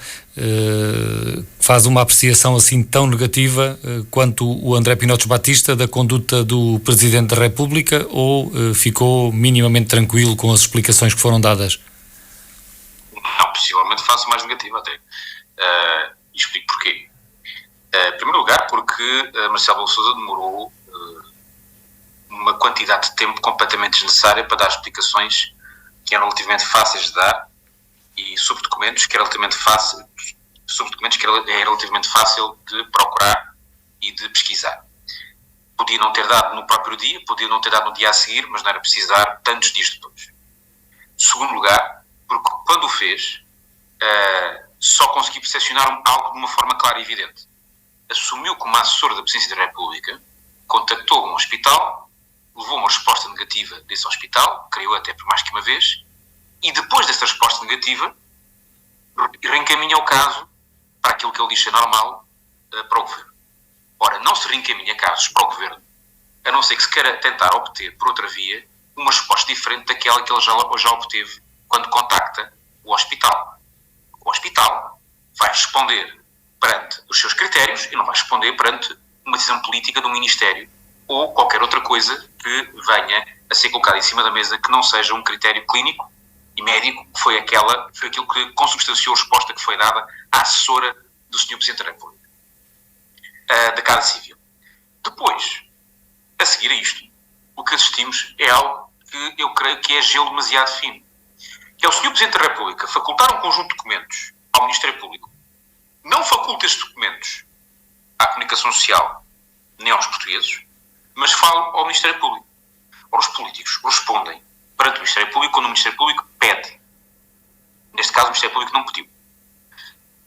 Faz uma apreciação assim tão negativa quanto o André Pinotes Batista da conduta do Presidente da República, ou ficou minimamente tranquilo com as explicações que foram dadas? Não, possivelmente faço mais negativa até. E explico porquê. Em primeiro lugar, porque Marcelo Rebelo de Sousa demorou uma quantidade de tempo completamente desnecessária para dar explicações que eram relativamente fáceis de dar e sobre documentos que era relativamente fácil de procurar e de pesquisar. Podia não ter dado no próprio dia, podia não ter dado no dia a seguir, mas não era preciso dar tantos dias depois. Segundo lugar, porque quando o fez, só consegui percepcionar algo de uma forma clara e evidente. Assumiu como assessor da Presidência da República, contactou um hospital, levou uma resposta negativa desse hospital, creio até por mais que uma vez, e depois dessa resposta negativa, reencaminha o caso para aquilo que ele diz ser normal, para o Governo. Ora, não se reencaminha casos para o Governo, a não ser que se queira tentar obter, por outra via, uma resposta diferente daquela que ele já obteve quando contacta o hospital. O hospital vai responder perante os seus critérios e não vai responder perante uma decisão política do Ministério ou qualquer outra coisa que venha a ser colocada em cima da mesa que não seja um critério clínico e médico, que foi aquilo que consubstanciou a resposta que foi dada à assessora do Sr. Presidente da República, da Casa Civil. Depois, a seguir a isto, o que assistimos é algo que eu creio que é gelo demasiado fino, que é o Sr. Presidente da República facultar um conjunto de documentos ao Ministério Público, não faculta estes documentos à comunicação social nem aos portugueses, mas fala ao Ministério Público. Ora, os políticos respondem perante o Ministério Público quando o Ministério Público pede. Neste caso, o Ministério Público não pediu.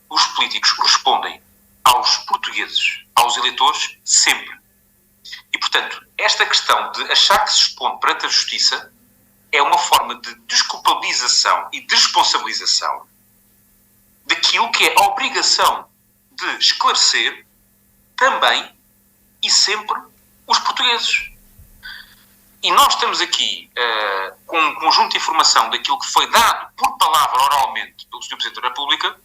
Os políticos respondem aos portugueses, aos eleitores, sempre. E, portanto, esta questão de achar que se expõe perante a Justiça é uma forma de desculpabilização e desresponsabilização daquilo que é a obrigação de esclarecer também e sempre os portugueses. E nós estamos aqui com um conjunto de informação daquilo que foi dado por palavra oralmente pelo Sr. Presidente da República,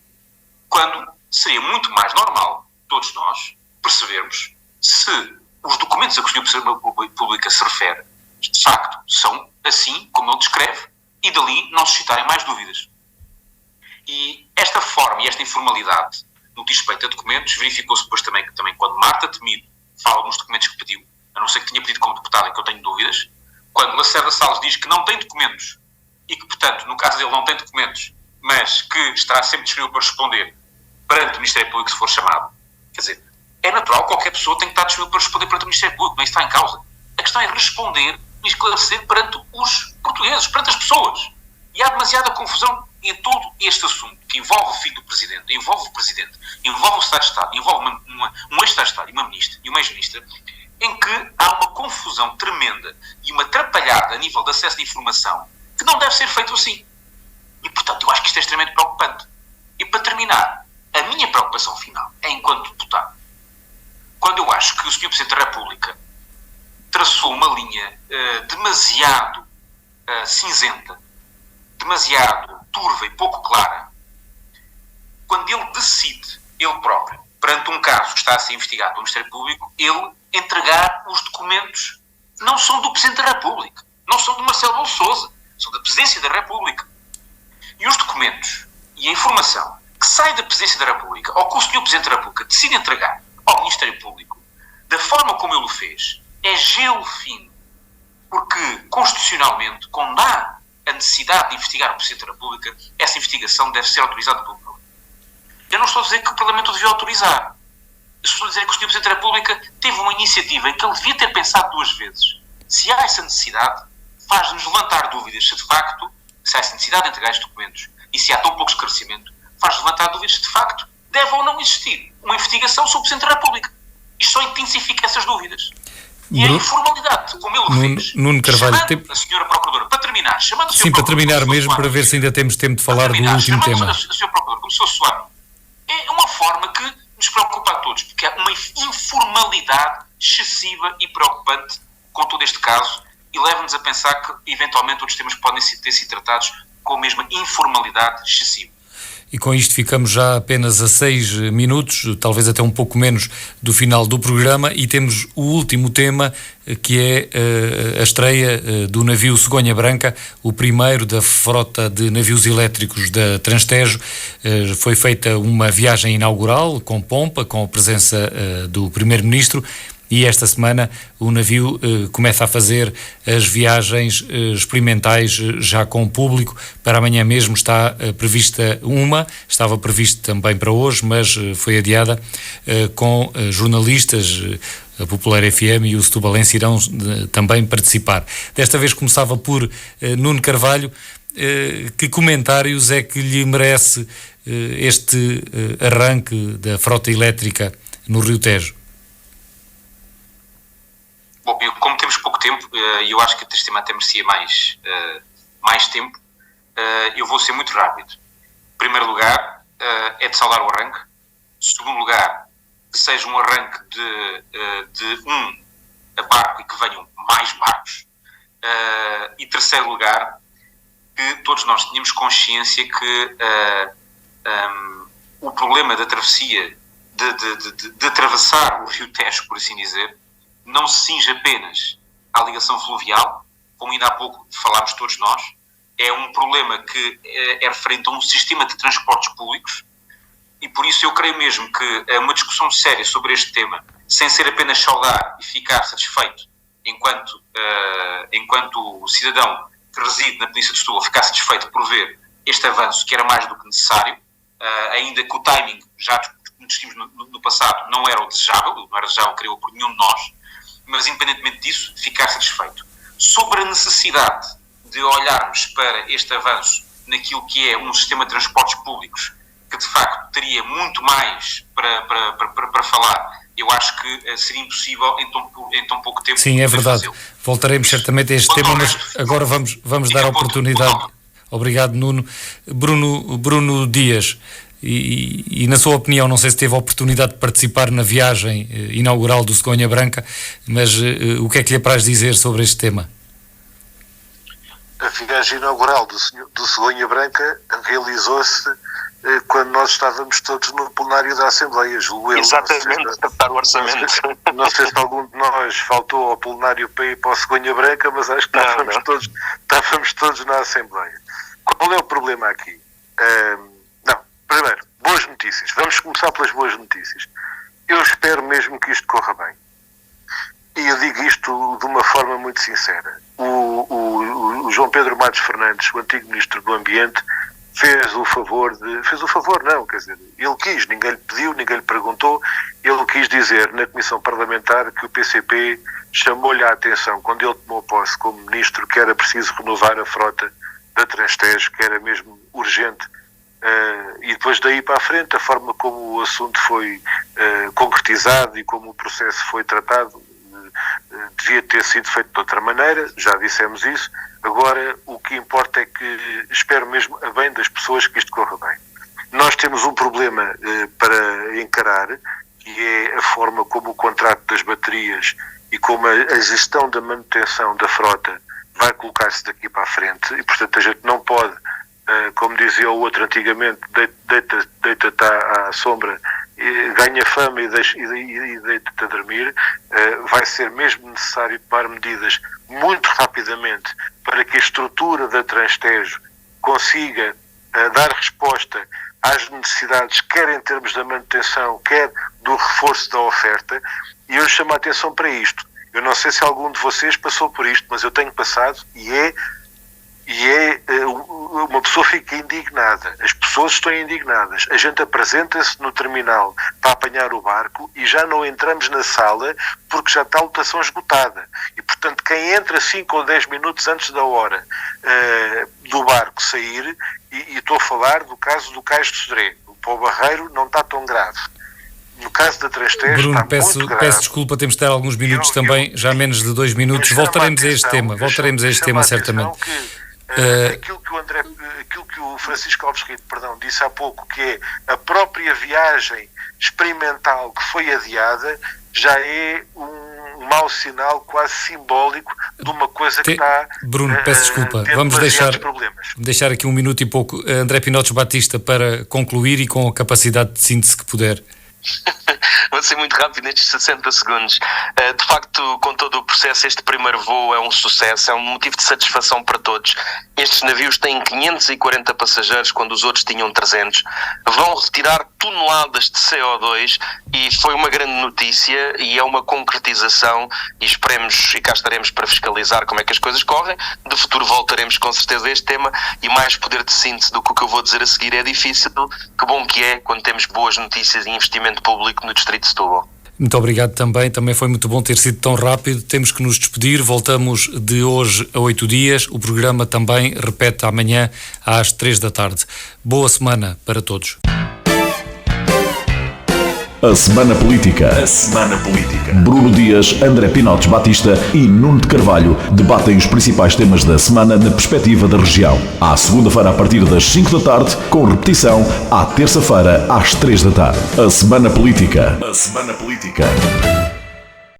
quando seria muito mais normal, todos nós, percebermos se os documentos a que o Sr. Presidente da República se refere, de facto, são assim como ele descreve, e dali não suscitarem mais dúvidas. E esta forma e esta informalidade no que diz respeito a documentos verificou-se depois também quando Marta Temido fala nos documentos que pediu, a não ser que tenha pedido como deputada e que eu tenho dúvidas, quando Lacerda Salles diz que não tem documentos e que, portanto, no caso dele não tem documentos, mas que estará sempre disponível para responder perante o Ministério Público se for chamado. Quer dizer, é natural que qualquer pessoa tenha que estar disponível para responder perante o Ministério Público, não é isso que está em causa. A questão é responder e esclarecer perante os portugueses, perante as pessoas. E há demasiada confusão em todo este assunto, que envolve o filho do Presidente, envolve o Presidente, envolve o Estado de Estado, envolve um ex-Estado de Estado e uma ministra e uma ex-ministra, em que há uma confusão tremenda e uma atrapalhada a nível de acesso de informação que não deve ser feito assim. E, portanto, eu acho que isto é extremamente preocupante. E, para terminar, a minha preocupação final é enquanto deputado. Quando eu acho que o Sr. Presidente da República traçou uma linha demasiado cinzenta, demasiado turva e pouco clara, quando ele decide, ele próprio, perante um caso que está a ser investigado pelo Ministério Público, ele entregar os documentos que não são do Presidente da República, não são de Marcelo Rebelo de Sousa, são da Presidência da República. E os documentos e a informação que sai da Presidência da República, ou que o Sr. Presidente da República decide entregar ao Ministério Público, da forma como ele o fez, é gelo fino, porque constitucionalmente, quando há a necessidade de investigar o Presidente da República, essa investigação deve ser autorizada pelo Parlamento. Eu não estou a dizer que o Parlamento devia autorizar. Eu estou a dizer que o Sr. Presidente da República teve uma iniciativa em que ele devia ter pensado duas vezes. Se há essa necessidade, faz-nos levantar dúvidas se de facto, se há essa necessidade de entregar estes documentos e se há tão pouco esclarecimento, faz-nos levantar dúvidas se de facto deve ou não existir uma investigação sobre o Presidente da República. Isto só intensifica essas dúvidas. E a informalidade, como ele fez, Nuno Carvalho, chamando a senhora Procuradora, para terminar, chamando o Sr. Sim, para terminar mesmo, para Soares, ver se ainda temos tempo de falar do último tema. A Sr. Procurador, como se fosse Soares, é uma forma que nos preocupa a todos, porque há uma informalidade excessiva e preocupante com todo este caso e leva-nos a pensar que, eventualmente, outros temas podem ter sido tratados com a mesma informalidade excessiva. E com isto ficamos já apenas a 6 minutos, talvez até um pouco menos do final do programa, e temos o último tema, que é a estreia do navio Cegonha Branca, o primeiro da frota de navios elétricos da Transtejo. Foi feita uma viagem inaugural com pompa, com a presença do Primeiro-Ministro, e esta semana o navio começa a fazer as viagens experimentais já com o público. Para amanhã mesmo está prevista estava previsto também para hoje, mas foi adiada, com jornalistas. A Popular FM e o Setubalense irão também participar. Desta vez começava por Nuno Carvalho. Que comentários é que lhe merece este arranque da frota elétrica no Rio Tejo? Bom, como temos pouco tempo, e eu acho que este tema até merecia mais tempo, eu vou ser muito rápido. Em primeiro lugar, é de saudar o arranque. Em segundo lugar, que seja um arranque de um barco e que venham mais barcos. E terceiro lugar, que todos nós tínhamos consciência que o problema da travessia, de atravessar o Rio Tejo, por assim dizer, não se cinge apenas à ligação fluvial, como ainda há pouco falámos todos nós, é um problema que é referente a um sistema de transportes públicos, e por isso eu creio mesmo que uma discussão séria sobre este tema, sem ser apenas saudar e ficar satisfeito enquanto cidadão que reside na Península de Setúbal, ficar satisfeito por ver este avanço, que era mais do que necessário, ainda que o timing, já discutimos no passado, não era desejável, creio, por nenhum de nós, mas independentemente disso, ficar satisfeito. Sobre a necessidade de olharmos para este avanço naquilo que é um sistema de transportes públicos, que de facto teria muito mais para falar, eu acho que seria impossível em tão pouco tempo. Sim, é verdade. Voltaremos certamente a este tema, mas agora vamos dar a oportunidade. Obrigado, Nuno. Bruno Dias, e na sua opinião, não sei se teve a oportunidade de participar na viagem inaugural do Cegonha Branca, mas o que é que lhe apraz dizer sobre este tema? A viagem inaugural do Cegonha Branca realizou-se quando nós estávamos todos no plenário da Assembleia, julgo eu. Exatamente, tratar o orçamento. Não sei se algum de nós faltou ao plenário para ir para o Cegonha Branca, mas acho que estávamos todos na Assembleia. Qual é o problema aqui? Primeiro, boas notícias. Vamos começar pelas boas notícias. Eu espero mesmo que isto corra bem. E eu digo isto de uma forma muito sincera. O João Pedro Matos Fernandes, o antigo Ministro do Ambiente, fez o favor, ele quis, ninguém lhe pediu, ninguém lhe perguntou, ele quis dizer na Comissão Parlamentar que o PCP chamou-lhe a atenção, quando ele tomou posse como Ministro, que era preciso renovar a frota da Transtejo, que era mesmo urgente, e depois daí para a frente, a forma como o assunto foi concretizado e como o processo foi tratado, devia ter sido feito de outra maneira, já dissemos isso. Agora, o que importa é que espero mesmo a bem das pessoas que isto corra bem. Nós temos um problema para encarar, que é a forma como o contrato das baterias e como a gestão da manutenção da frota vai colocar-se daqui para a frente, e portanto a gente não pode, como dizia o outro antigamente, deita-te à sombra, ganha fama e deita-te a dormir. Vai ser mesmo necessário tomar medidas muito rapidamente para que a estrutura da Transtejo consiga dar resposta às necessidades, quer em termos da manutenção, quer do reforço da oferta, e eu chamo a atenção para isto. Eu não sei se algum de vocês passou por isto, mas eu tenho passado, uma pessoa fica indignada, as pessoas estão indignadas, a gente apresenta-se no terminal para apanhar o barco e já não entramos na sala porque já está a lotação esgotada, e portanto quem entra 5 ou 10 minutos antes da hora do barco sair, e estou a falar do caso do Cais de Sodré, para o Barreiro não está tão grave. No caso da Transtejo, Bruno, está muito grave. peço desculpa, temos de ter alguns minutos também, já menos de 2 minutos. Voltaremos a este tema, certamente. Aquilo que o Francisco Alves Rito, disse há pouco, que é a própria viagem experimental que foi adiada, já é um mau sinal quase simbólico de uma coisa que está... Bruno, peço desculpa, vamos deixar aqui 1 minuto e pouco André Pinotes Batista para concluir e com a capacidade de síntese que puder. Vou ser muito rápido nestes 60 segundos. De facto, com todo o processo, este primeiro voo é um sucesso, é um motivo de satisfação para todos. Estes navios têm 540 passageiros, quando os outros tinham 300. Vão retirar toneladas de CO2 e foi uma grande notícia e é uma concretização e esperemos, e cá estaremos para fiscalizar como é que as coisas correm. De futuro voltaremos com certeza a este tema e mais poder de síntese do que o que eu vou dizer a seguir é difícil. Que bom que é quando temos boas notícias e investimento público no Distrito de Setúbal. Muito obrigado também foi muito bom ter sido tão rápido. Temos que nos despedir, voltamos de hoje a 8 dias, o programa também repete amanhã às 3 da tarde. Boa semana para todos. A Semana Política. A Semana Política. Bruno Dias, André Pinotes Batista e Nuno de Carvalho debatem os principais temas da semana na perspectiva da região. À segunda-feira a partir das 5 da tarde, com repetição à terça-feira às 3 da tarde. A Semana Política. A Semana Política.